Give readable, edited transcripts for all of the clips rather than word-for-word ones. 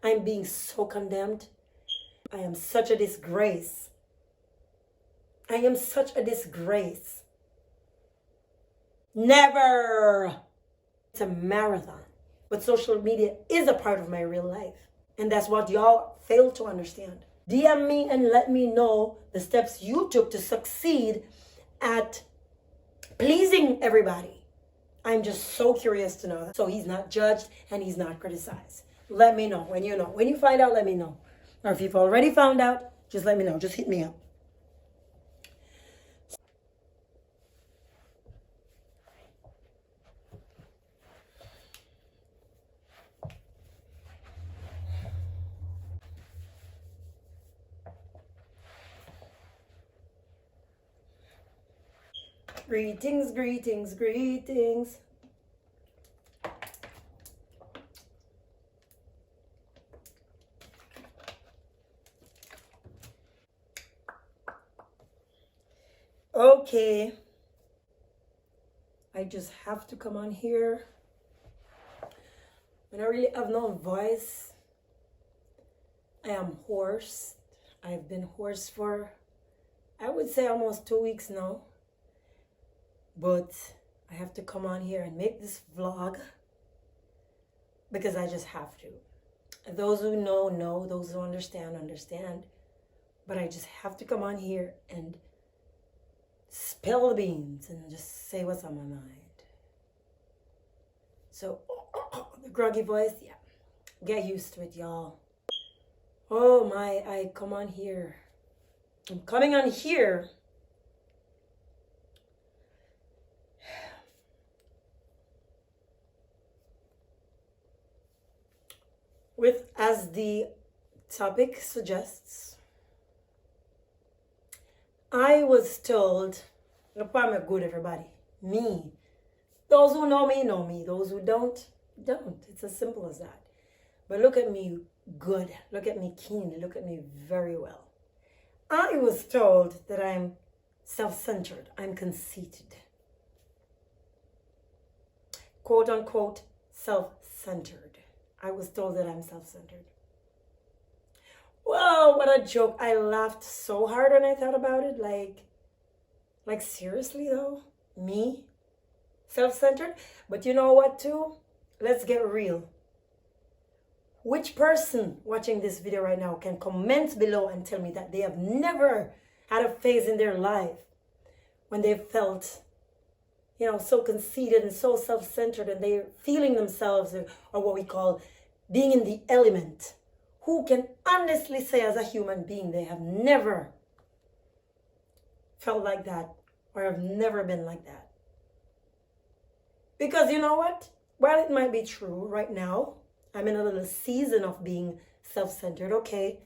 I'm being so condemned. I am such a disgrace. I am such a disgrace. Never. It's a marathon. But social media is a part of my real life. And that's what y'all fail to understand. DM me and let me know the steps you took to succeed at pleasing everybody. I'm just so curious to know that. So he's not judged and he's not criticized. Let me know when you know. When you find out, let me know. Or if you've already found out, just let me know. Just hit me up. Greetings, greetings, greetings. Okay. I just have to come on here. When I really have no voice, I am hoarse. I've been hoarse for, I would say, almost 2 weeks now. But I have to come on here and make this vlog because I just have to. Those who know, know. Those who understand, understand. But I just have to come on here and spill the beans and just say what's on my mind. So, the groggy voice, yeah. Get used to it, y'all. Oh my, I come on here. I'm coming on here with, as the topic suggests, I was told, look, I'm good, everybody. Me. Those who know me, know me. Those who don't, don't. It's as simple as that. But look at me good. Look at me keenly. Look at me very well. I was told that I'm self-centered. I'm conceited. Quote unquote, self-centered. I was told that I'm self-centered. Whoa, what a joke. I laughed so hard when I thought about it. Like seriously though? Me? Self-centered? But you know what too? Let's get real. Which person watching this video right now can comment below and tell me that they have never had a phase in their life when they felt, so conceited and so self-centered and they're feeling themselves or what we call being in the element? Who can honestly say as a human being they have never felt like that or have never been like that? Because you know what? While it might be true right now, I'm in a little season of being self-centered, okay?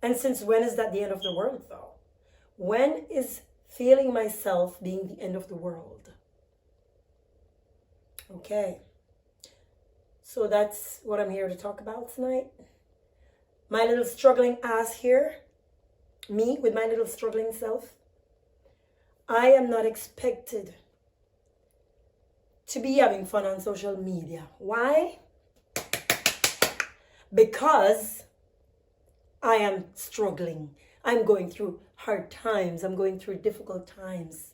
And since when is that the end of the world, though? When is feeling myself being the end of the world? Okay. So that's what I'm here to talk about tonight. My little struggling ass here, me with my little struggling self. I am not expected to be having fun on social media. Why? Because I am struggling. I'm going through hard times. I'm going through difficult times.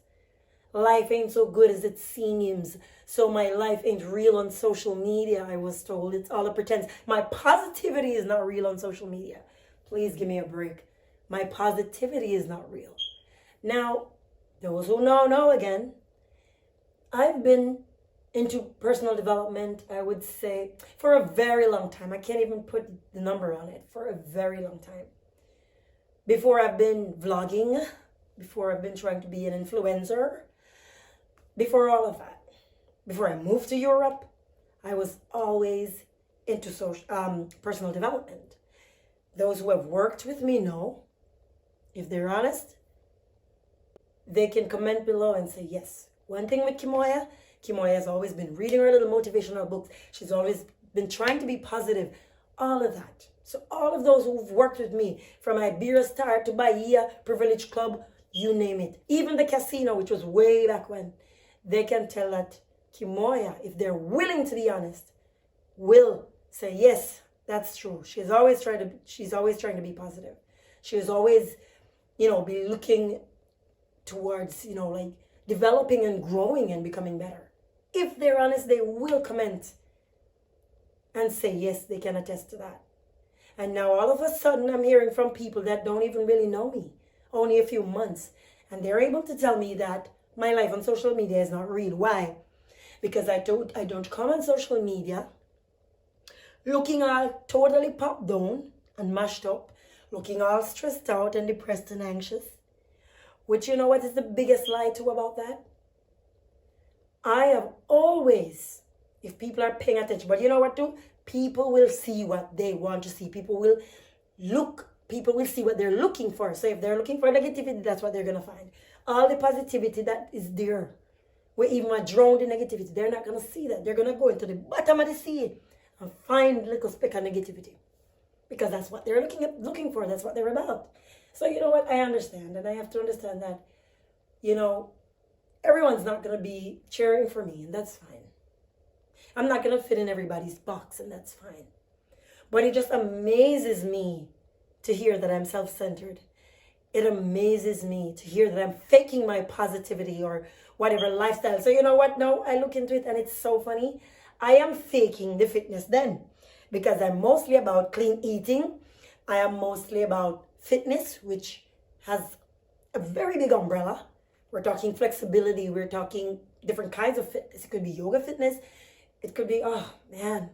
Life ain't so good as it seems. So my life ain't real on social media, I was told. It's all a pretense. My positivity is not real on social media. Please give me a break. My positivity is not real. Now, those who know again. I've been into personal development, I would say, for a very long time. I can't even put the number on it. For a very long time. Before I've been vlogging, before I've been trying to be an influencer, before all of that, before I moved to Europe, I was always into personal development. Those who have worked with me know, if they're honest, they can comment below and say yes. One thing with Kimoya has always been reading her little motivational books. She's always been trying to be positive. All of that. So all of those who've worked with me, from Iberia Star to Bahia, Privilege Club, you name it. Even the casino, which was way back when, they can tell that Kimoya, if they're willing to be honest, will say, yes, That's true. She's always trying to be positive. She is always, be looking towards, like developing and growing and becoming better. If they're honest, they will comment and say, yes, they can attest to that. And now all of a sudden I'm hearing from people that don't even really know me, only a few months. And they're able to tell me that my life on social media is not real. Why? Because I don't come on social media looking all totally popped down and mashed up, looking all stressed out and depressed and anxious. Which, you know what is the biggest lie too about that? I have always, if people are paying attention, but you know what too? People will see what they want to see. People will see what they're looking for. So if they're looking for negativity, that's what they're going to find. All the positivity that is there, where even are drowned in negativity, they're not going to see that. They're going to go into the bottom of the sea and find a little speck of negativity. Because that's what they're looking for. That's what they're about. So you know what? I understand. And I have to understand that, everyone's not going to be cheering for me. And that's fine. I'm not going to fit in everybody's box. And that's fine. But it just amazes me to hear that I'm self-centered. It amazes me to hear that I'm faking my positivity or whatever lifestyle. So you know what? No, I look into it and it's so funny. I am faking the fitness then because I'm mostly about clean eating. I am mostly about fitness, which has a very big umbrella. We're talking flexibility. We're talking different kinds of fitness. It could be yoga fitness. It could be, oh man,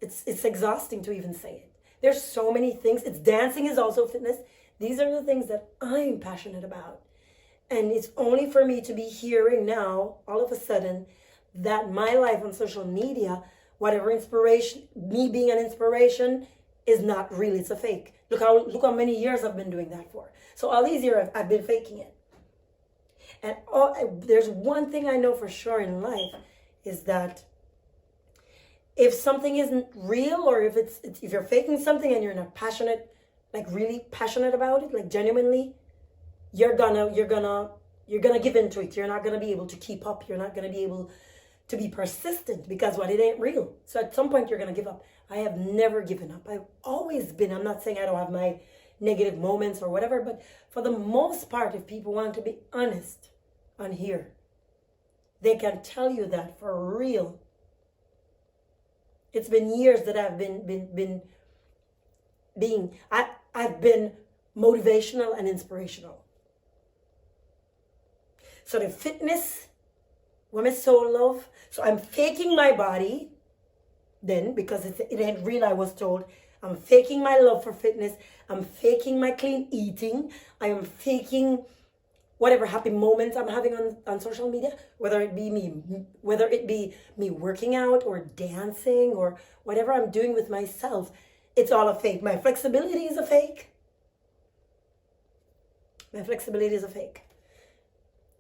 it's exhausting to even say it. There's so many things. Dancing is also fitness. These are the things that I'm passionate about. And it's only for me to be hearing now, all of a sudden, that my life on social media, whatever inspiration, me being an inspiration, is not real. It's a fake. Look how many years I've been doing that for. So all these years I've been faking it. And there's one thing I know for sure in life is that if something isn't real, or if you're faking something and you're not passionate, like really passionate about it, like genuinely, you're gonna give into it. You're not gonna be able to keep up. You're not gonna be able to be persistent because it ain't real. So at some point you're gonna give up. I have never given up. I've always been. I'm not saying I don't have my negative moments or whatever, but for the most part, if people want to be honest on here, they can tell you that for real. It's been years that I've I've been motivational and inspirational. So the fitness, what my soul love. So I'm faking my body then because it ain't real, I was told. I'm faking my love for fitness. I'm faking my clean eating. I am faking whatever happy moments I'm having on social media, whether it be me working out or dancing or whatever I'm doing with myself. It's all a fake. My flexibility is a fake. My flexibility is a fake.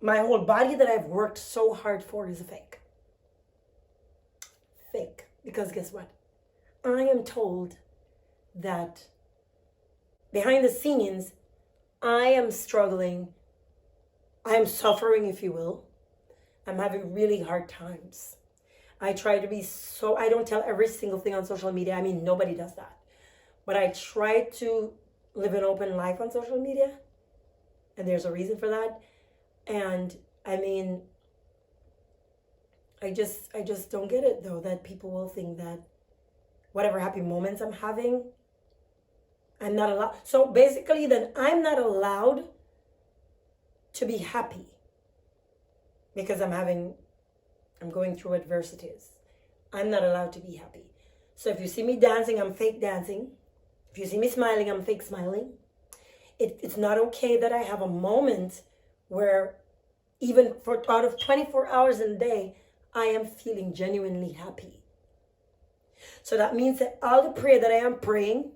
My whole body that I've worked so hard for is a fake. Fake. Because guess what? I am told that behind the scenes, I am struggling. I am suffering, if you will. I'm having really hard times. I try to be I don't tell every single thing on social media. I mean, nobody does that. But I try to live an open life on social media. And there's a reason for that. And I mean, I just don't get it though, that people will think that whatever happy moments I'm having, I'm not allowed. So basically then I'm not allowed to be happy because I'm going through adversities. I'm not allowed to be happy. So if you see me dancing, I'm fake dancing. If you see me smiling, I'm fake smiling. It's not okay that I have a moment where even out of 24 hours in a day, I am feeling genuinely happy. So that means that all the prayer that I am praying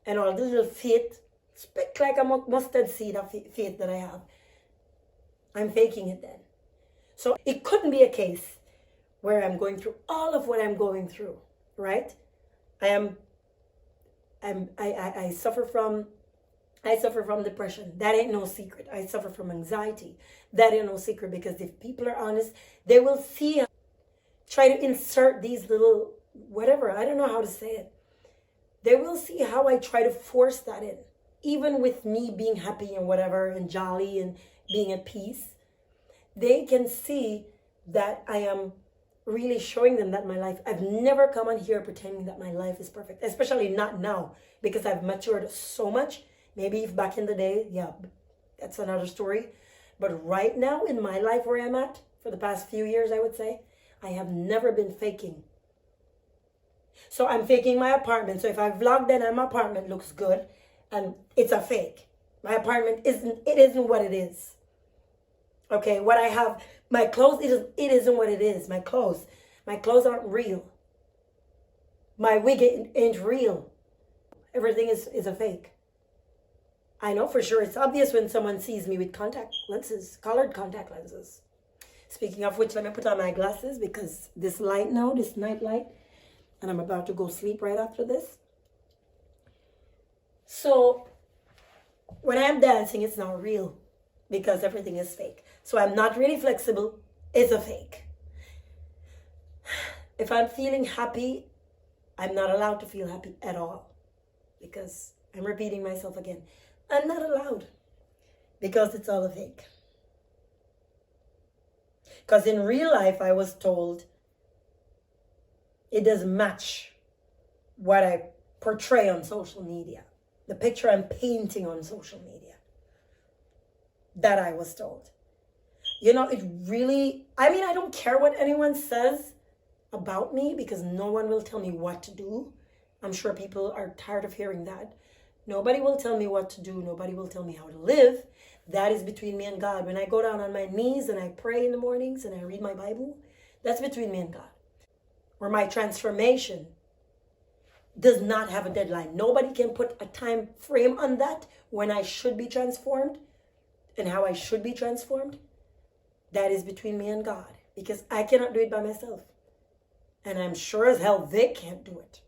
and all the little faith, speak like a mustard seed of faith that I have, I'm faking it then. So it couldn't be a case where I'm going through all of what I'm going through, right? I suffer from depression. That ain't no secret. I suffer from anxiety. That ain't no secret, because if people are honest, they will see, try to insert these little, whatever, I don't know how to say it. they will see how I try to force that in. Even with me being happy and whatever and jolly and being at peace, they can see that I am really showing them that my life, I've never come on here pretending that my life is perfect, especially not now, because I've matured so much. Maybe if back in the day, yeah, that's another story. But right now in my life where I'm at, for the past few years, I would say, I have never been faking. So I'm faking my apartment. So if I vlog, then my apartment looks good and it's a fake. My apartment isn't what it is. Okay, what I have, my clothes, it isn't what it is. My clothes aren't real. My wig ain't real. Everything is a fake. I know for sure it's obvious when someone sees me with contact lenses, colored contact lenses. Speaking of which, let me put on my glasses because this light now, this night light, and I'm about to go sleep right after this. So when I'm dancing, it's not real because everything is fake. So I'm not really flexible. It's a fake. If I'm feeling happy, I'm not allowed to feel happy at all because I'm repeating myself again. I'm not allowed because it's all a fake. Because in real life, I was told it doesn't match what I portray on social media, the picture I'm painting on social media. That I was told. You know, it really, I mean, I don't care what anyone says about me because no one will tell me what to do. I'm sure people are tired of hearing that. Nobody will tell me what to do. Nobody will tell me how to live. That is between me and God. When I go down on my knees and I pray in the mornings and I read my Bible, that's between me and God. Or my transformation does not have a deadline. Nobody can put a time frame on that when I should be transformed and how I should be transformed. That is between me and God because I cannot do it by myself. And I'm sure as hell they can't do it.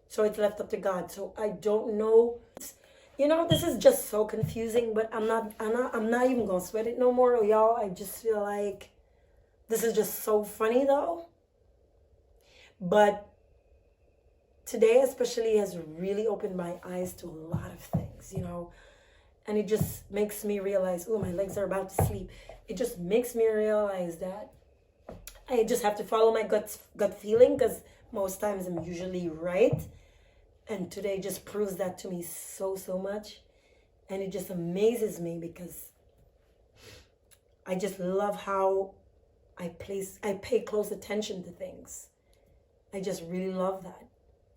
So it's left up to God. So I don't know. You know, this is just so confusing, but I'm not even gonna sweat it no more, y'all. I just feel like this is just so funny though. But today especially has really opened my eyes to a lot of things, you know. And it just makes me realize, oh, my legs are about to sleep. It just makes me realize that I just have to follow my gut feeling because most times I'm usually right. And today just proves that to me so much. And it just amazes me because I just love how I pay close attention to things. I just really love that.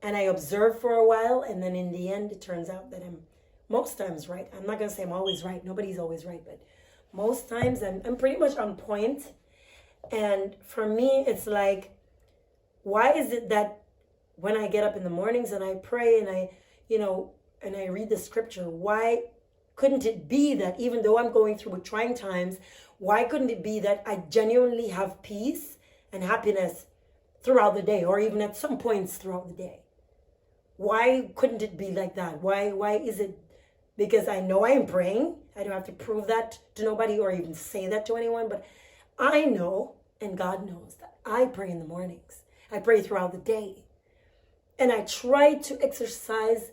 And I observe for a while, and then in the end, it turns out that I'm most times right. I'm not going to say I'm always right. Nobody's always right. But most times I'm pretty much on point. And for me, it's like, why is it that when I get up in the mornings and I pray and I read the scripture, why couldn't it be that even though I'm going through trying times, why couldn't it be that I genuinely have peace and happiness throughout the day or even at some points throughout the day? Why couldn't it be like that? Why is it? Because I know I am praying. I don't have to prove that to nobody or even say that to anyone, but I know, and God knows, that I pray in the mornings. I pray throughout the day. And I try to exercise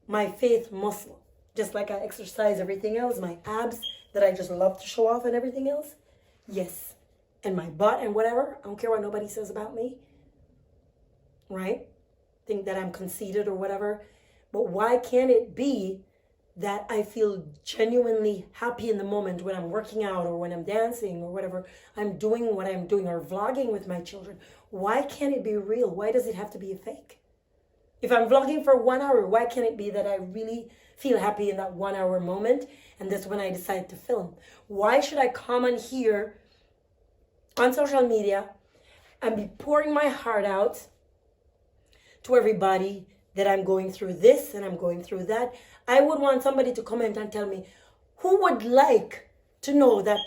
my faith muscle, just like I exercise everything else, my abs that I just love to show off and everything else. Yes. And my butt and whatever. I don't care what nobody says about me. Right? Think that I'm conceited or whatever. But why can't it be that I feel genuinely happy in the moment when I'm working out or when I'm dancing or whatever I'm doing, what I'm doing, or vlogging with my children? Why can't it be real? Why does it have to be a fake? If I'm vlogging for 1 hour, why can't it be that I really feel happy in that 1 hour moment and that's when I decide to film? Why should I come on here on social media and be pouring my heart out to everybody that I'm going through this and I'm going through that? I would want somebody to comment and tell me who would like to know that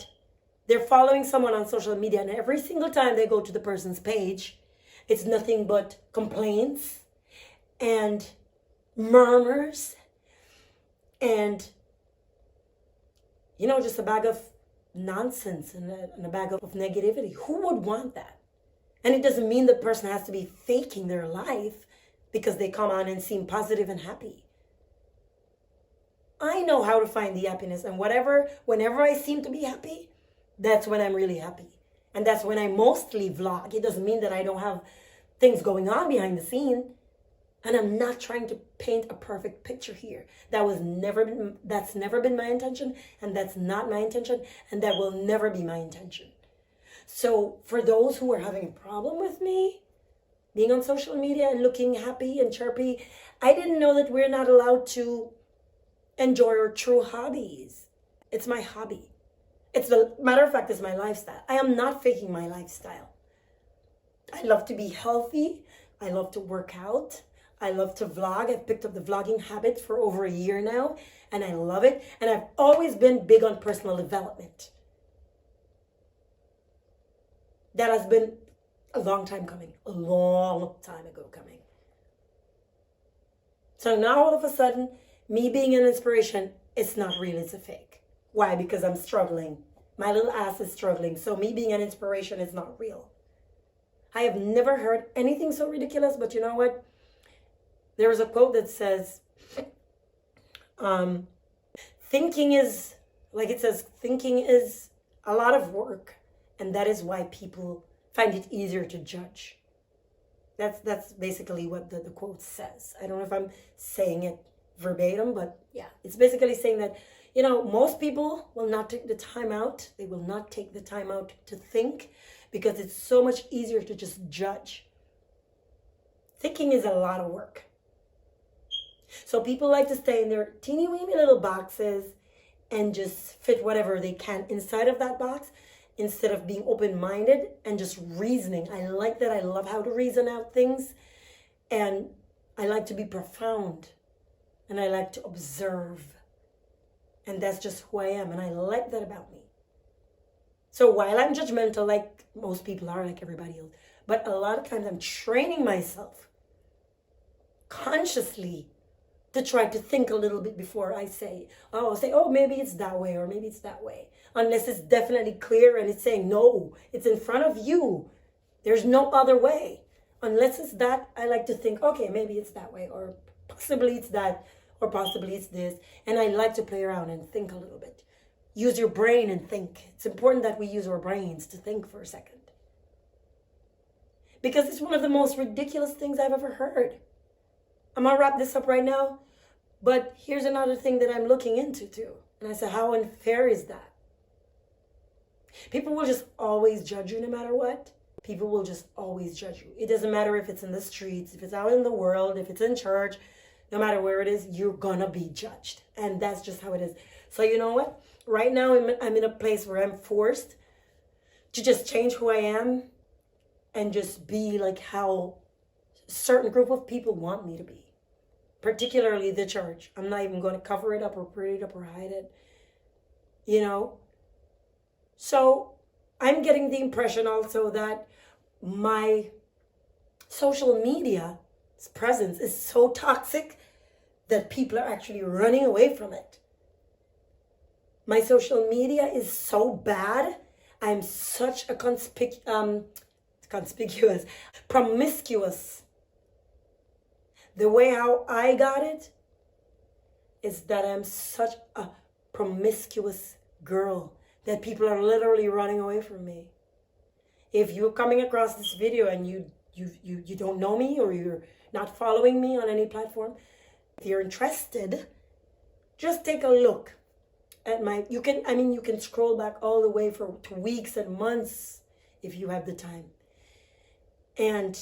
they're following someone on social media and every single time they go to the person's page, it's nothing but complaints and murmurs and, you know, just a bag of nonsense and a bag of negativity. Who would want that? And it doesn't mean the person has to be faking their life, because they come on and seem positive and happy. I know how to find the happiness, and whenever I seem to be happy, that's when I'm really happy. And that's when I mostly vlog. It doesn't mean that I don't have things going on behind the scene. And I'm not trying to paint a perfect picture here. That's never been my intention, and that's not my intention, and that will never be my intention. So for those who are having a problem with me being on social media and looking happy and chirpy, I didn't know that we're not allowed to enjoy our true hobbies. It's my hobby. Matter of fact, it's my lifestyle. I am not faking my lifestyle. I love to be healthy. I love to work out. I love to vlog. I've picked up the vlogging habit for over a year now, and I love it. And I've always been big on personal development. That has been a long time coming, a long time ago coming. So now all of a sudden, me being an inspiration, it's not real, it's a fake. Why? Because I'm struggling. My little ass is struggling. So me being an inspiration is not real. I have never heard anything so ridiculous, but you know what? There is a quote that says, thinking is a lot of work, and that is why people find it easier to judge. That's basically what the quote says. I don't know if I'm saying it verbatim, but yeah, it's basically saying that, most people will not take the time out. They will not take the time out to think because it's so much easier to just judge. Thinking is a lot of work. So people like to stay in their teeny weeny little boxes and just fit whatever they can inside of that box instead of being open-minded and just reasoning. I like that. I love how to reason out things. And I like to be profound. And I like to observe. And that's just who I am. And I like that about me. So while I'm judgmental, like most people are, like everybody else, but a lot of times I'm training myself consciously to try to think a little bit before I say, oh, maybe it's that way or maybe it's that way. Unless it's definitely clear and it's saying, no, it's in front of you. There's no other way. Unless it's that, I like to think, okay, maybe it's that way or possibly it's that or possibly it's this. And I like to play around and think a little bit. Use your brain and think. It's important that we use our brains to think for a second. Because it's one of the most ridiculous things I've ever heard. I'm going to wrap this up right now. But here's another thing that I'm looking into too. And I said, how unfair is that? People will just always judge you no matter what. People will just always judge you. It doesn't matter if it's in the streets, if it's out in the world, if it's in church, no matter where it is, you're going to be judged. And that's just how it is. So you know what? Right now, I'm in a place where I'm forced to just change who I am and just be like how a certain group of people want me to be. Particularly the church. I'm not even going to cover it up or put it up or hide it. So I'm getting the impression also that my social media presence is so toxic that people are actually running away from it. My social media is so bad. I'm such a promiscuous. The way how I got it is that I'm such a promiscuous girl that people are literally running away from me. If you're coming across this video and you don't know me or you're not following me on any platform, if you're interested, just take a look at you can scroll back all the way to weeks and months if you have the time. And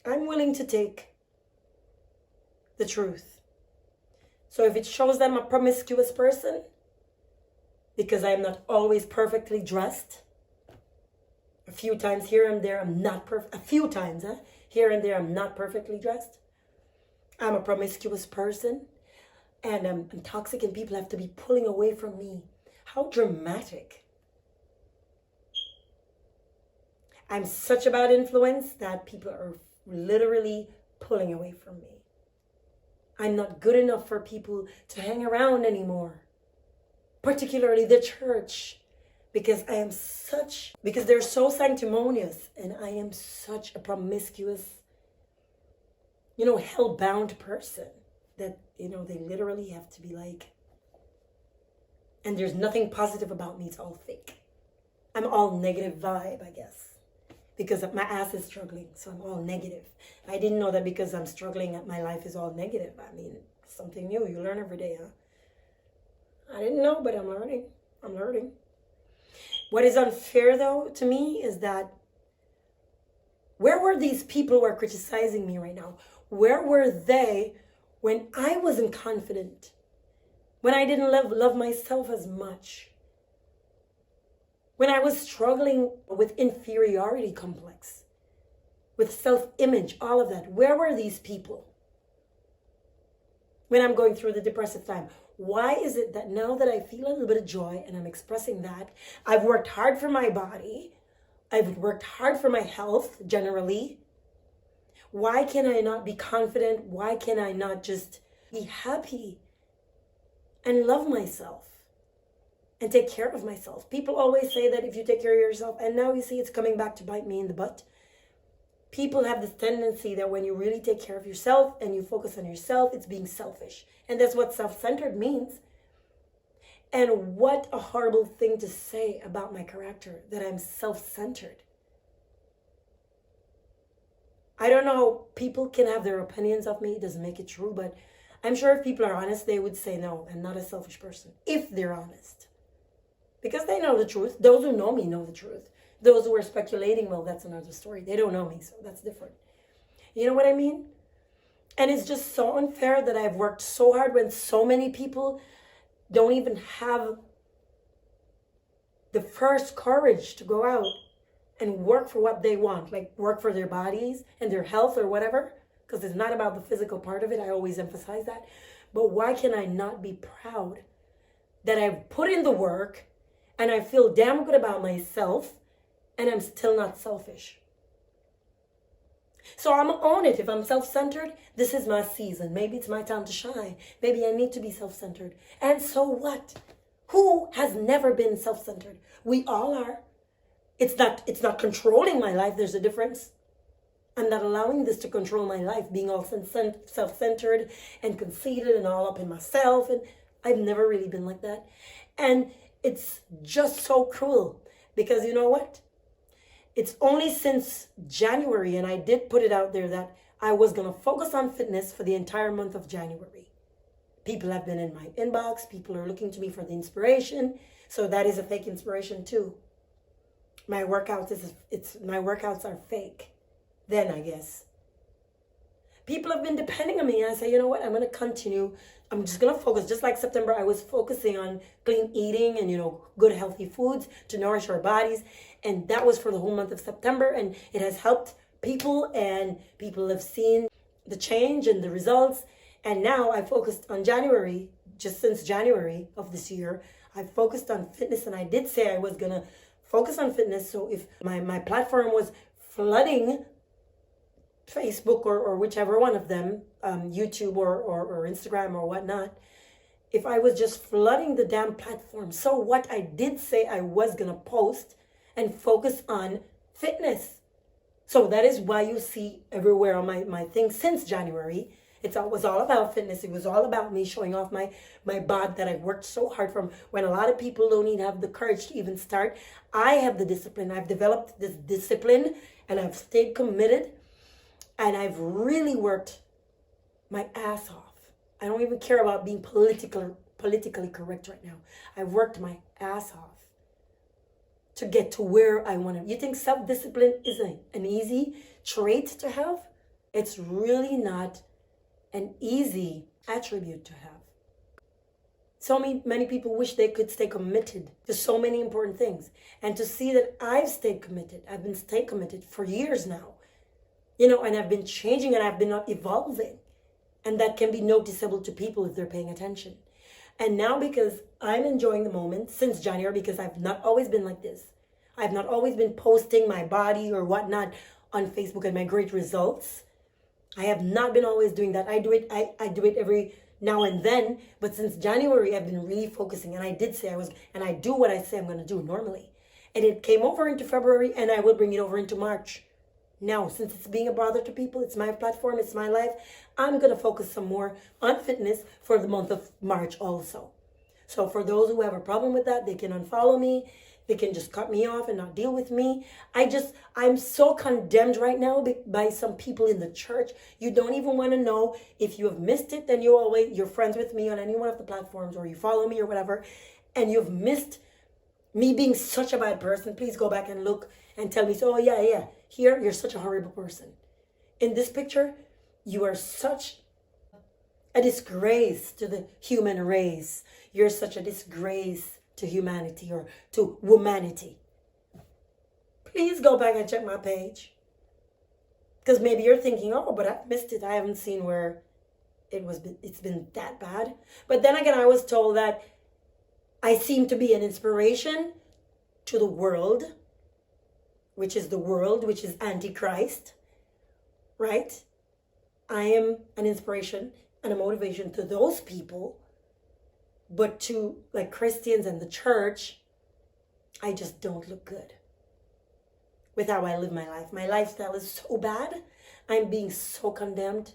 I'm willing to take the truth. So if it shows that I'm a promiscuous person, because I am not always perfectly dressed, a few times here and there I'm not perfect. A few times, here and there I'm not perfectly dressed. I'm a promiscuous person, and I'm toxic, and people have to be pulling away from me. How dramatic! I'm such a bad influence that people are literally pulling away from me. I'm not good enough for people to hang around anymore, particularly the church, because they're so sanctimonious, and I am such a promiscuous hell-bound person that, they literally have to be like, and there's nothing positive about me. It's all fake. I'm all negative vibe, I guess, because my ass is struggling, so I'm all negative. I didn't know that because I'm struggling, my life is all negative. I mean, something new. You learn every day, huh? I didn't know, but I'm learning. I'm learning. What is unfair, though, to me is that where were these people who are criticizing me right now? Where were they when I wasn't confident? When I didn't love myself as much? When I was struggling with inferiority complex, with self-image, all of that? Where were these people? When I'm going through the depressive time, why is it that now that I feel a little bit of joy and I'm expressing that, I've worked hard for my body, I've worked hard for my health generally, why can I not be confident? Why can I not just be happy and love myself and take care of myself? People always say that if you take care of yourself, and now you see it's coming back to bite me in the butt. People have this tendency that when you really take care of yourself and you focus on yourself, it's being selfish. And that's what self-centered means. And what a horrible thing to say about my character, that I'm self-centered. I don't know, people can have their opinions of me, it doesn't make it true, but I'm sure if people are honest, they would say, no, I'm not a selfish person, if they're honest. Because they know the truth. Those who know me know the truth. Those who are speculating, well, that's another story. They don't know me, so that's different. You know what I mean? And it's just so unfair that I've worked so hard when so many people don't even have the first courage to go out and work for what they want, like work for their bodies and their health or whatever, because it's not about the physical part of it. I always emphasize that. But why can I not be proud that I've put in the work and I feel damn good about myself and I'm still not selfish? So I'm on it. If I'm self-centered, this is my season. Maybe it's my time to shine. Maybe I need to be self-centered. And so what? Who has never been self-centered? We all are. It's not controlling my life. There's a difference. I'm not allowing this to control my life, being all self-centered and conceited and all up in myself. And I've never really been like that. And it's just so cruel because you know what? It's only since January, and I did put it out there that I was going to focus on fitness for the entire month of January. People have been in my inbox. People are looking to me for the inspiration. So that is a fake inspiration too. My workouts are fake. Then I guess. People have been depending on me, and I say, you know what? I'm going to continue. I'm just going to focus. Just like September, I was focusing on clean eating and, good healthy foods to nourish our bodies. And that was for the whole month of September. And it has helped people, and people have seen the change and the results. And now I focused on January, just since January of this year, I focused on fitness. And I did say I was going to focus on fitness. So if my platform was flooding Facebook or whichever one of them, YouTube or Instagram or whatnot, if I was just flooding the damn platform. So what? I did say I was going to post and focus on fitness. So that is why you see everywhere on my thing since January, it was all about fitness. It was all about me showing off my bod that I worked so hard from, when a lot of people don't even have the courage to even start. I have the discipline. I've developed this discipline and I've stayed committed. And I've really worked my ass off. I don't even care about being politically correct right now. I've worked my ass off to get to where I want to. You think self-discipline is an easy trait to have? It's really not an easy attribute to have. So many people wish they could stay committed to so many important things. And to see that I've stayed committed. I've been staying committed for years now. And I've been changing and I've been evolving. And that can be noticeable to people if they're paying attention. And now, because I'm enjoying the moment since January, because I've not always been like this. I've not always been posting my body or whatnot on Facebook and my great results. I have not been always doing that. I do it every now and then. But since January, I've been really focusing. And I did say and I do what I say I'm going to do normally. And it came over into February, and I will bring it over into March. Now, since it's being a bother to people, it's my platform, it's my life, I'm going to focus some more on fitness for the month of March also. So for those who have a problem with that, they can unfollow me. They can just cut me off and not deal with me. I'm so condemned right now by some people in the church. You don't even want to know. If you have missed it, then you're friends with me on any one of the platforms, or you follow me or whatever, and you've missed me being such a bad person. Please go back and look and tell me, so, oh yeah, here, you're such a horrible person. In this picture, you are such a disgrace to the human race. You're such a disgrace to humanity, or to womanity. Please go back and check my page. Because maybe you're thinking, oh, but I've missed it. I haven't seen where it's been that bad. But then again, I was told that I seem to be an inspiration to the world, which is Antichrist, right? I am an inspiration and a motivation to those people, but to like Christians and the church, I just don't look good with how I live my life. My lifestyle is so bad. I'm being so condemned.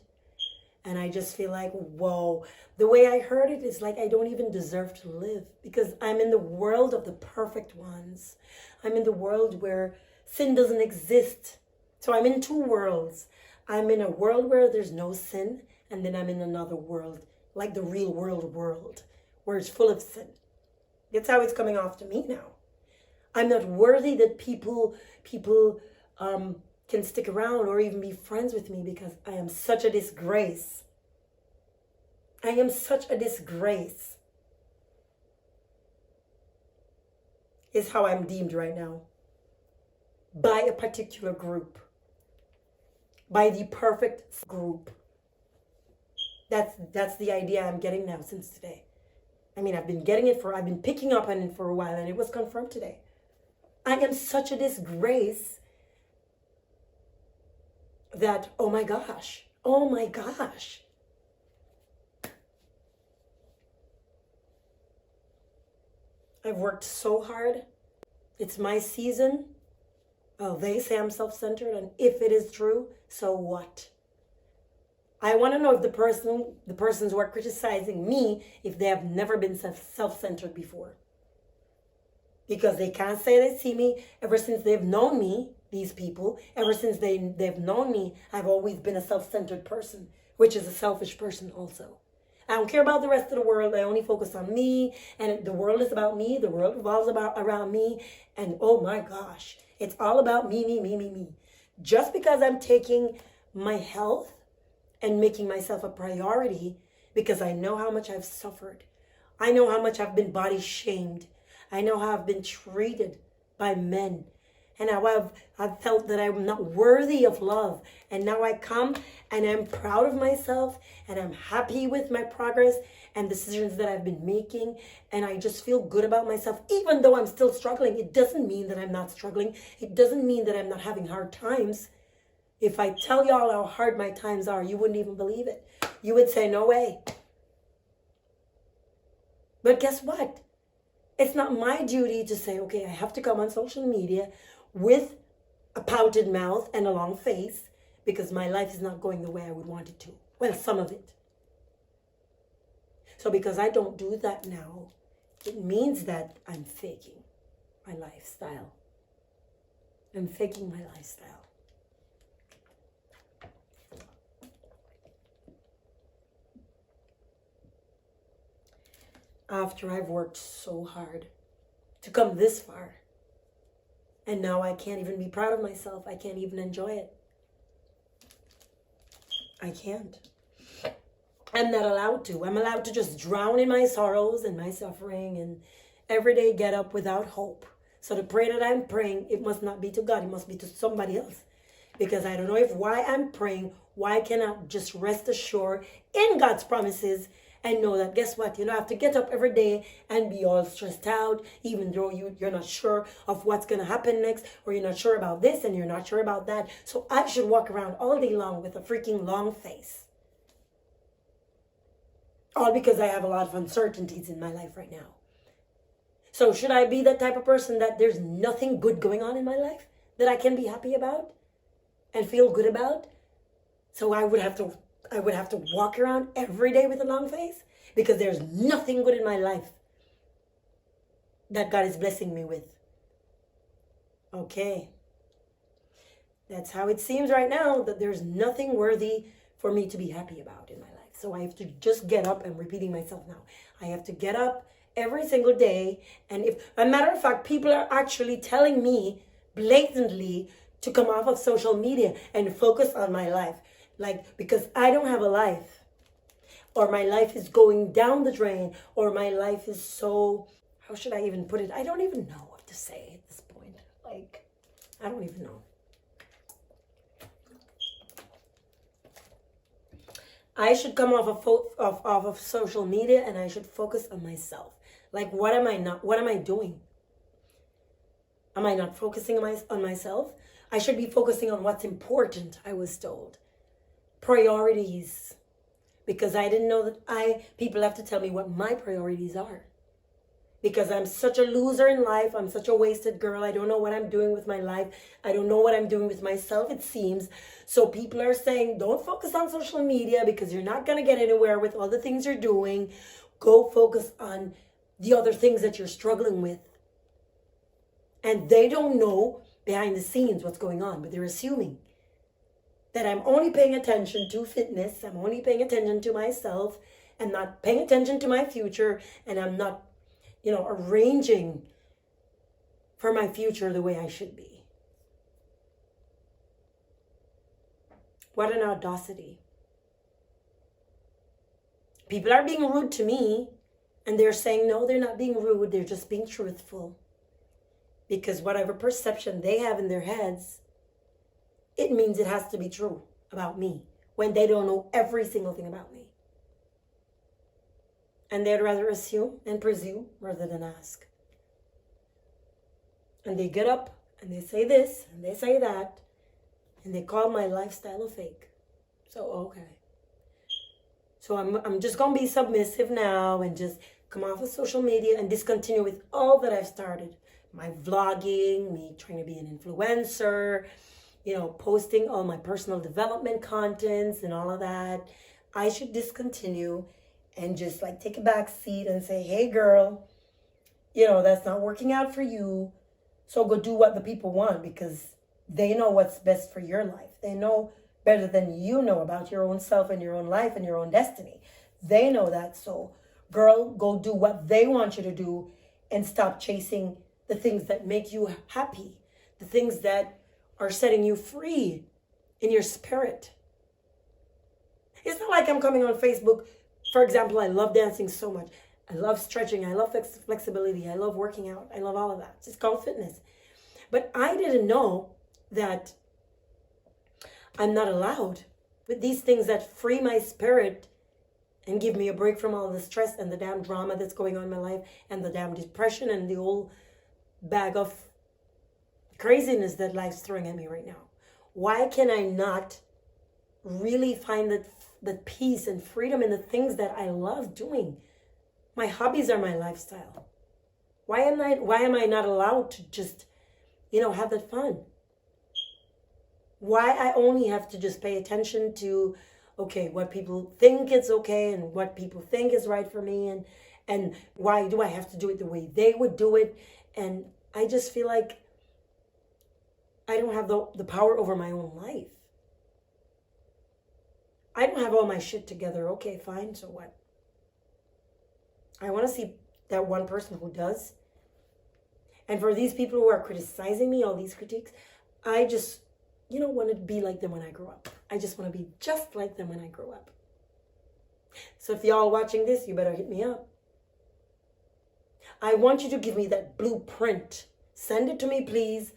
And I just feel like, whoa, the way I heard it is like I don't even deserve to live, because I'm in the world of the perfect ones. I'm in the world where sin doesn't exist. So I'm in two worlds. I'm in a world where there's no sin, and then I'm in another world, like the real world, where it's full of sin. That's how it's coming off to me now. I'm not worthy that people can stick around or even be friends with me, because I am such a disgrace. I am such a disgrace, is how I'm deemed right now by a particular group, by the perfect group. That's the idea I'm getting now since today. I mean, I've been picking up on it for a while, and it was confirmed today. I am such a disgrace that, oh my gosh. I've worked so hard. It's my season. Oh, they say I'm self-centered, and if it is true, so what? I want to know if the persons who are criticizing me, if they have never been self-centered before. Because they can't say they see me. Ever since they've known me, these people, ever since they've known me, I've always been a self-centered person, which is a selfish person also. I don't care about the rest of the world. I only focus on me, and the world is about me. The world revolves around me, and oh my gosh, it's all about me. Just because I'm taking my health and making myself a priority, because I know how much I've suffered. I know how much I've been body shamed. I know how I've been treated by men, and how I've felt that I'm not worthy of love. And now I come and I'm proud of myself, and I'm happy with my progress and decisions that I've been making. And I just feel good about myself, even though I'm still struggling. It doesn't mean that I'm not struggling. It doesn't mean that I'm not having hard times. If I tell y'all how hard my times are, you wouldn't even believe it. You would say, no way. But guess what? It's not my duty to say, okay, I have to come on social media with a pouted mouth and a long face, because my life is not going the way I would want it to. Well, some of it. So because I don't do that now, it means that I'm faking my lifestyle. I'm faking my lifestyle. After I've worked so hard to come this far, and now I can't even be proud of myself. I can't even enjoy it. I can't. I'm not allowed to. I'm allowed to just drown in my sorrows and my suffering, and every day get up without hope. So the prayer that I'm praying, it must not be to God. It must be to somebody else. Because I don't know why I'm praying, why I cannot just rest assured in God's promises and know that, guess what? You don't have to get up every day and be all stressed out, even though you're not sure of what's going to happen next, or you're not sure about this and you're not sure about that. So I should walk around all day long with a freaking long face. All because I have a lot of uncertainties in my life right now. So should I be that type of person that there's nothing good going on in my life that I can be happy about? and feel good about. So I would have to walk around every day with a long face because there's nothing good in my life that God is blessing me with. Okay. That's how it seems right now, that there's nothing worthy for me to be happy about in my life. So I have to just get up. I'm repeating myself now. I have to get up every single day. And if, a matter of fact, people are actually telling me blatantly to come off of social media and focus on my life. Like, because I don't have a life, or my life is going down the drain, or my life is so, how should I even put it? I don't even know what to say at this point. Like, I don't even know. I should come off of social media and I should focus on myself. Like, what am I doing? Am I not focusing on myself? I should be focusing on what's important, I was told. Priorities. Because I didn't know that people have to tell me what my priorities are. Because I'm such a loser in life. I'm such a wasted girl. I don't know what I'm doing with my life. I don't know what I'm doing with myself, it seems. So people are saying, don't focus on social media because you're not going to get anywhere with all the things you're doing. Go focus on the other things that you're struggling with. And they don't know behind the scenes what's going on, but they're assuming that I'm only paying attention to fitness. I'm only paying attention to myself and not paying attention to my future. And I'm not, arranging for my future the way I should be. What an audacity. People are being rude to me, and they're saying, no, they're not being rude. They're just being truthful. Because whatever perception they have in their heads, it means it has to be true about me when they don't know every single thing about me. And they'd rather assume and presume rather than ask. And they get up and they say this and they say that, and they call my lifestyle a fake. So, okay. So I'm just going to be submissive now and just come off of social media and discontinue with all that I've started. My vlogging, me trying to be an influencer, posting all my personal development contents and all of that. I should discontinue and just take a back seat and say, hey girl, that's not working out for you. So go do what the people want, because they know what's best for your life. They know better than you know about your own self and your own life and your own destiny. They know that. So girl, go do what they want you to do and stop chasing the things that make you happy, the things that are setting you free in your spirit. It's not like I'm coming on Facebook. For example, I love dancing so much. I love stretching. I love flexibility. I love working out. I love all of that. It's called fitness. But I didn't know that I'm not allowed with these things that free my spirit and give me a break from all the stress and the damn drama that's going on in my life and the damn depression and the whole bag of craziness that life's throwing at me right now. Why can I not really find that peace and freedom in the things that I love doing? My hobbies are my lifestyle. Why am I not allowed to just, have that fun? Why I only have to just pay attention to, okay, what people think is okay and what people think is right for me, and why do I have to do it the way they would do it? And I just feel like I don't have the power over my own life. I don't have all my shit together. Okay, fine, so what? I want to see that one person who does. And for these people who are criticizing me, all these critiques, I just, want to be like them when I grow up. I just want to be just like them when I grow up. So if y'all watching this, you better hit me up. I want you to give me that blueprint. Send it to me, please,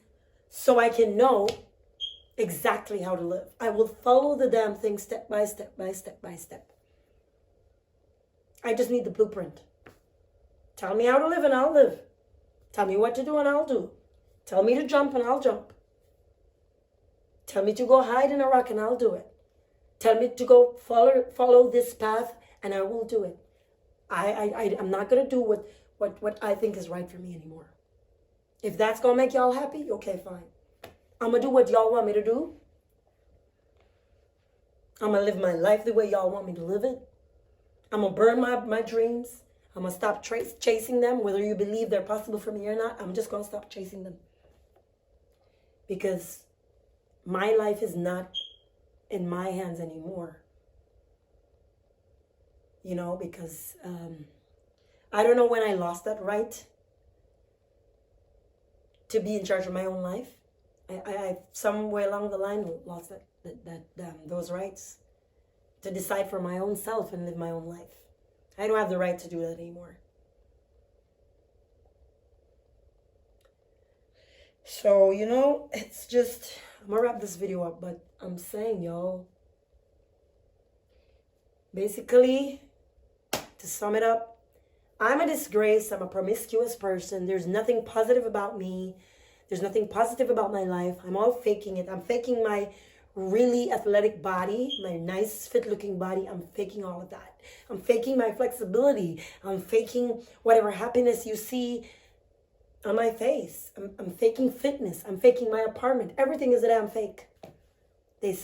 so I can know exactly how to live. I will follow the damn thing step by step by step by step. I just need the blueprint. Tell me how to live and I'll live. Tell me what to do and I'll do. Tell me to jump and I'll jump. Tell me to go hide in a rock and I'll do it. Tell me to go follow this path and I will do it. I'm not going to do what I think is right for me anymore. If that's going to make y'all happy, okay, fine. I'm going to do what y'all want me to do. I'm going to live my life the way y'all want me to live it. I'm going to burn my dreams. I'm going to stop chasing them, whether you believe they're possible for me or not. I'm just going to stop chasing them. Because my life is not in my hands anymore. You know, because I don't know when I lost that right to be in charge of my own life. I somewhere along the line lost those rights to decide for my own self and live my own life. I don't have the right to do that anymore. So, you know, it's just, I'm gonna wrap this video up, but I'm saying, y'all, basically, to sum it up, I'm a disgrace. I'm a promiscuous person. There's nothing positive about me. There's nothing positive about my life. I'm all faking it. I'm faking my really athletic body, my nice fit looking body. I'm faking all of that. I'm faking my flexibility. I'm faking whatever happiness you see on my face. I'm faking fitness. I'm faking my apartment. Everything is a damn fake.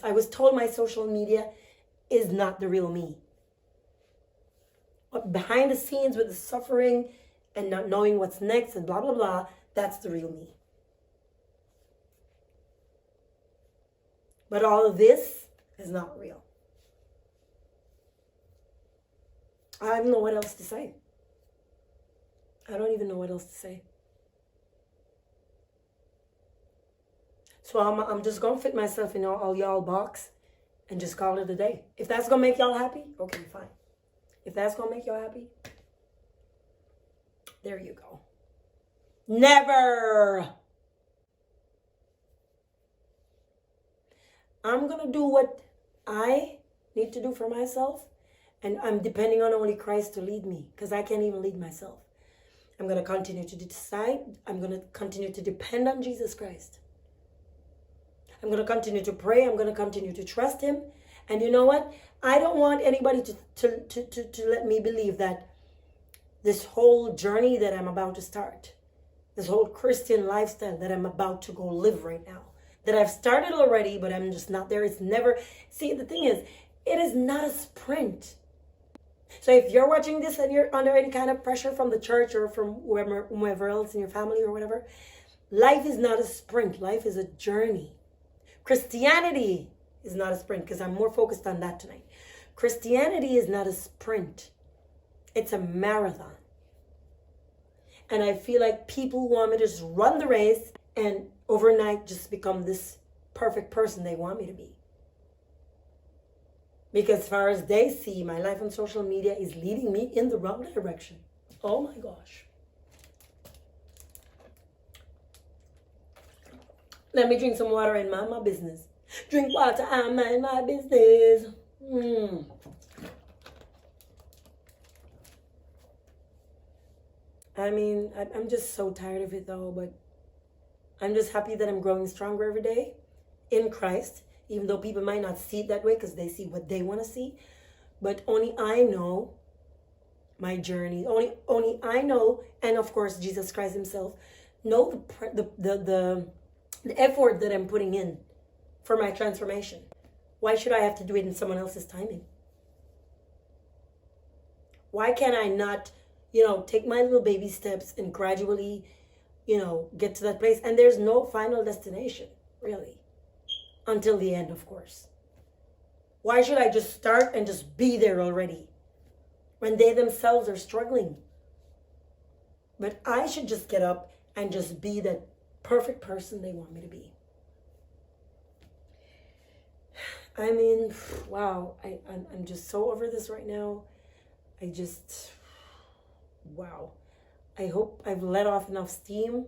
I was told my social media is not the real me. But behind the scenes with the suffering and not knowing what's next and blah, blah, blah, that's the real me. But all of this is not real. I don't even know what else to say. I don't even know what else to say. So I'm just going to fit myself in all y'all box and just call it a day. If that's going to make y'all happy, okay, fine. If that's going to make y'all happy, there you go. Never. I'm going to do what I need to do for myself. And I'm depending on only Christ to lead me, because I can't even lead myself. I'm going to continue to decide. I'm going to continue to depend on Jesus Christ. I'm going to continue to pray. I'm going to continue to trust him. And you know what? I don't want anybody to let me believe that this whole journey that I'm about to start, this whole Christian lifestyle that I'm about to go live right now, that I've started already, but I'm just not there. It's never, see, the thing is, it is not a sprint. So if you're watching this and you're under any kind of pressure from the church or from whoever else in your family or whatever, life is not a sprint. Life is a journey. Christianity is not a sprint, because I'm more focused on that tonight. Christianity is not a sprint. It's a marathon. And I feel like people want me to just run the race and overnight just become this perfect person they want me to be. Because as far as they see, my life on social media is leading me in the wrong direction. Oh my gosh. Let me drink some water and mind my business. Drink water and mind my business. I mean, I'm just so tired of it though, but I'm just happy that I'm growing stronger every day in Christ, even though people might not see it that way because they see what they want to see. But only I know my journey. Only I know, and of course Jesus Christ himself, know the effort that I'm putting in for my transformation. Why should I have to do it in someone else's timing? Why can't I not, take my little baby steps and gradually, get to that place? And there's no final destination, really, until the end, of course. Why should I just start and just be there already when they themselves are struggling? But I should just get up and just be that perfect person they want me to be. I mean, wow, I'm just so over this right now. Wow. I hope I've let off enough steam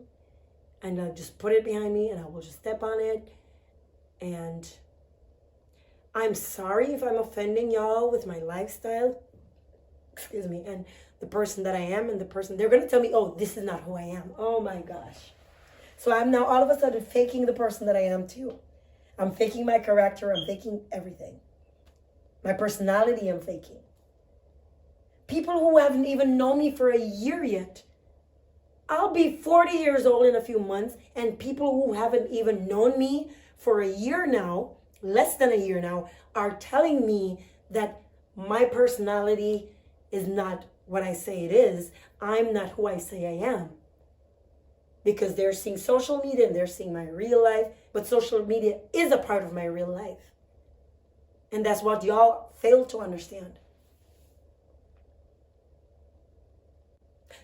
and I'll just put it behind me and I will just step on it. And I'm sorry if I'm offending y'all with my lifestyle. Excuse me. And the person that I am and the person, they're going to tell me, oh, this is not who I am. Oh my gosh. So I'm now all of a sudden faking the person that I am too. I'm faking my character. I'm faking everything. My personality, I'm faking. People who haven't even known me for a year yet. I'll be 40 years old in a few months, and people who haven't even known me for a year now less than a year now, are telling me that my personality is not what I say it is. I'm not who I say I am. Because they're seeing social media and they're seeing my real life, but social media is a part of my real life. And that's what y'all fail to understand.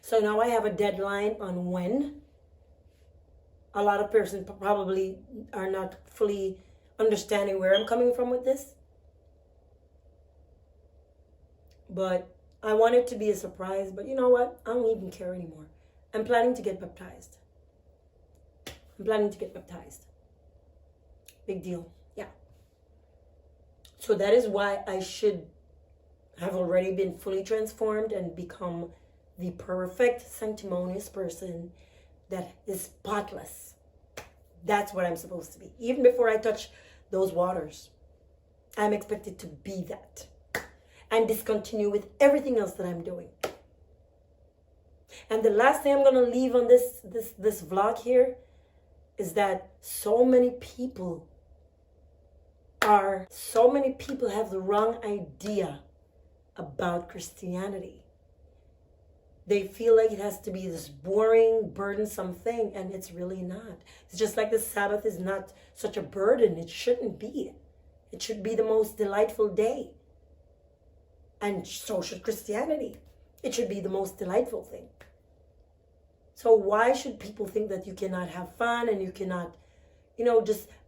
So now I have a deadline on when. A lot of persons probably are not fully understanding where I'm coming from with this. But I want it to be a surprise. But you know what? I don't even care anymore. I'm planning to get baptized. Big deal. Yeah. So that is why I should have already been fully transformed and become the perfect sanctimonious person that is spotless. That's what I'm supposed to be. Even before I touch those waters, I'm expected to be that and discontinue with everything else that I'm doing. And the last thing I'm going to leave on this vlog here is that so many people have the wrong idea about Christianity. They feel like it has to be this boring, burdensome thing, and it's really not. It's just like the Sabbath is not such a burden. It shouldn't be. It should be the most delightful day. And so should Christianity. It should be the most delightful thing. So why should people think that you cannot have fun and you cannot,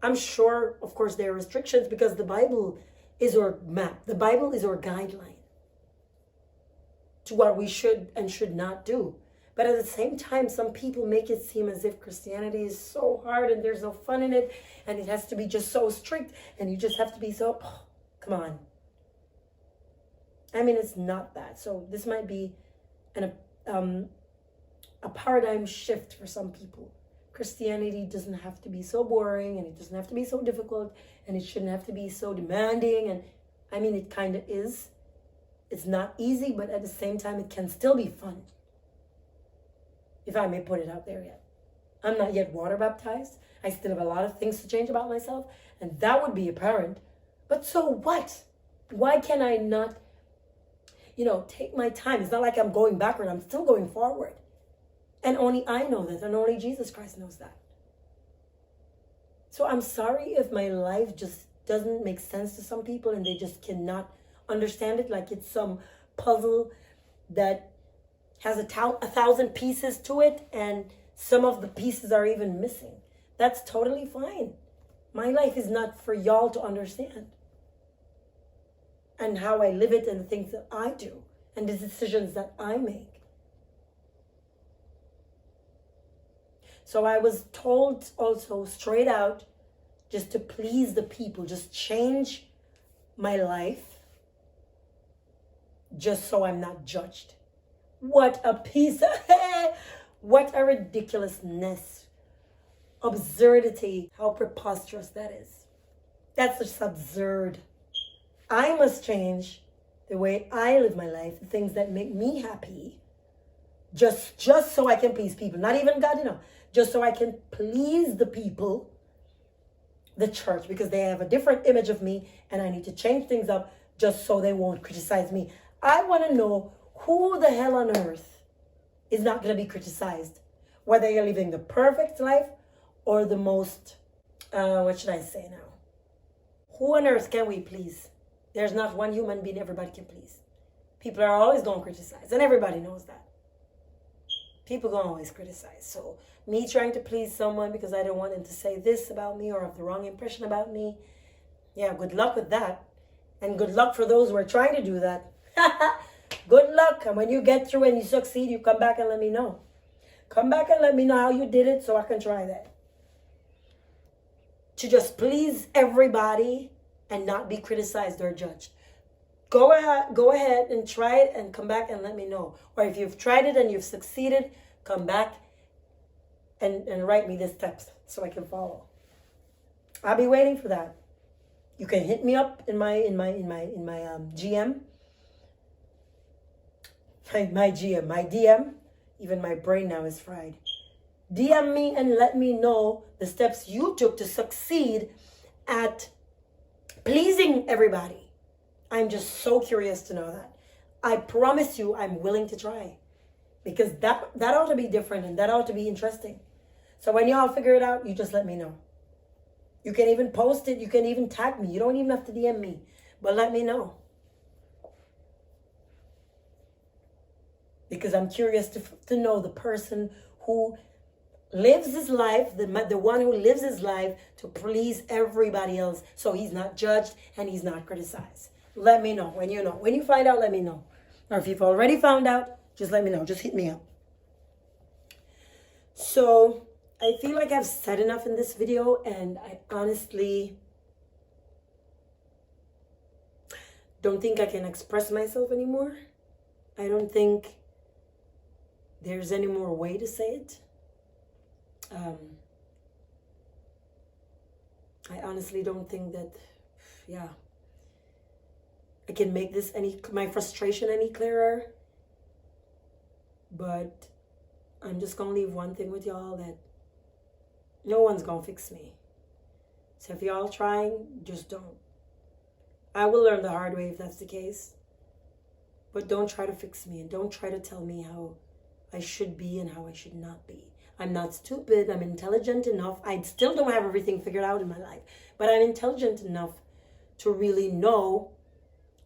I'm sure, of course, there are restrictions because the Bible is our map. The Bible is our guideline to what we should and should not do. But at the same time, some people make it seem as if Christianity is so hard and there's no fun in it and it has to be just so strict and you just have to be so, come on. I mean, it's not that. So this might be a paradigm shift for some people. Christianity doesn't have to be so boring and it doesn't have to be so difficult and it shouldn't have to be so demanding. And I mean, it kind of is. It's not easy, but at the same time, it can still be fun. If I may put it out there yet. I'm not yet water baptized. I still have a lot of things to change about myself, and that would be apparent. But so what? Why can I not, take my time? It's not like I'm going backward. I'm still going forward. And only I know that, and only Jesus Christ knows that. So I'm sorry if my life just doesn't make sense to some people and they just cannot understand it like it's some puzzle that has a 1,000 pieces to it and some of the pieces are even missing. That's totally fine. My life is not for y'all to understand. And how I live it and the things that I do and the decisions that I make. So I was told also straight out just to please the people, just change my life just so I'm not judged. What a piece of what a ridiculousness, absurdity, how preposterous that is. That's just absurd. I must change the way I live my life, the things that make me happy, just so I can please people. Not even God, just so I can please the people, the church, because they have a different image of me and I need to change things up just so they won't criticize me. I want to know who the hell on earth is not going to be criticized, whether you're living the perfect life or the most, what should I say now? Who on earth can we please? There's not one human being everybody can please. People are always going to criticize, and everybody knows that. People going to always criticize. So me trying to please someone because I don't want them to say this about me or have the wrong impression about me, yeah, good luck with that. And good luck for those who are trying to do that. Good luck. And when you get through and you succeed, you come back and let me know. Come back and let me know how you did it so I can try that. To just please everybody and not be criticized or judged. Go ahead and try it and come back and let me know. Or if you've tried it and you've succeeded, come back and write me the steps so I can follow. I'll be waiting for that. You can hit me up in my GM. My DM. Even my brain now is fried. DM me and let me know the steps you took to succeed at pleasing everybody. I'm just so curious to know that. I promise you I'm willing to try. Because that ought to be different and that ought to be interesting. So when y'all figure it out, you just let me know. You can even post it. You can even tag me. You don't even have to DM me. But let me know. Because I'm curious to know the person who lives his life, the one who lives his life to please everybody else so he's not judged and he's not criticized. Let me know when you know. When you find out, let me know. Or if you've already found out, just let me know. Just hit me up. So I feel like I've said enough in this video, and I honestly don't think I can express myself anymore. I don't think there's any more way to say it. I honestly don't think that, I can make this my frustration any clearer. But I'm just gonna leave one thing with y'all, that no one's gonna fix me. So if y'all trying, just don't. I will learn the hard way if that's the case. But don't try to fix me, and don't try to tell me how I should be and how I should not be. I'm not stupid. I'm intelligent enough. I still don't have everything figured out in my life, but I'm intelligent enough to really know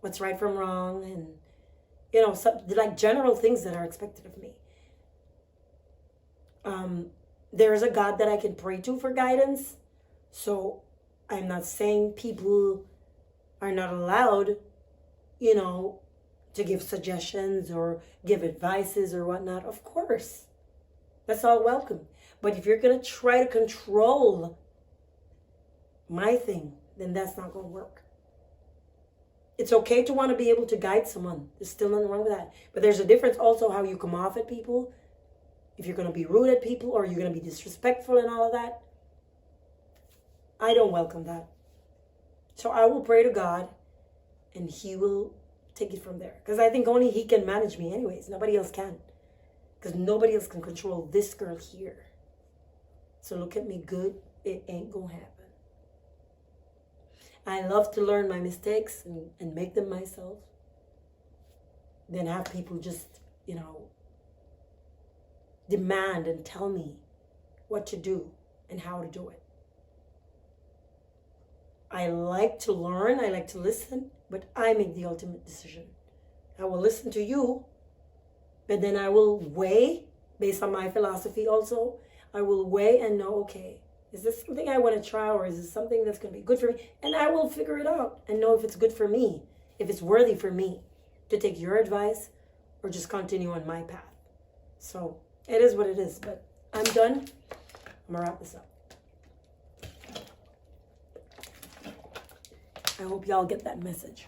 what's right from wrong, and like general things that are expected of me. There is a God that I can pray to for guidance. So I'm not saying people are not allowed, to give suggestions or give advices or whatnot. Of course, that's all welcome. But if you're going to try to control my thing, then that's not going to work. It's okay to want to be able to guide someone. There's still nothing wrong with that. But there's a difference also how you come off at people. If you're going to be rude at people or you're going to be disrespectful and all of that. I don't welcome that. So I will pray to God and he will take it from there. Because I think only he can manage me anyways. Nobody else can. Because nobody else can control this girl here. So look at me good. It ain't going to happen. I love to learn my mistakes and make them myself. Then have people just, demand and tell me what to do and how to do it. I like to learn. I like to listen. But I make the ultimate decision. I will listen to you. But then I will weigh, based on my philosophy also, I will weigh and know, okay, is this something I want to try, or is this something that's going to be good for me? And I will figure it out and know if it's good for me, if it's worthy for me to take your advice or just continue on my path. So it is what it is, but I'm done. I'm going to wrap this up. I hope y'all get that message.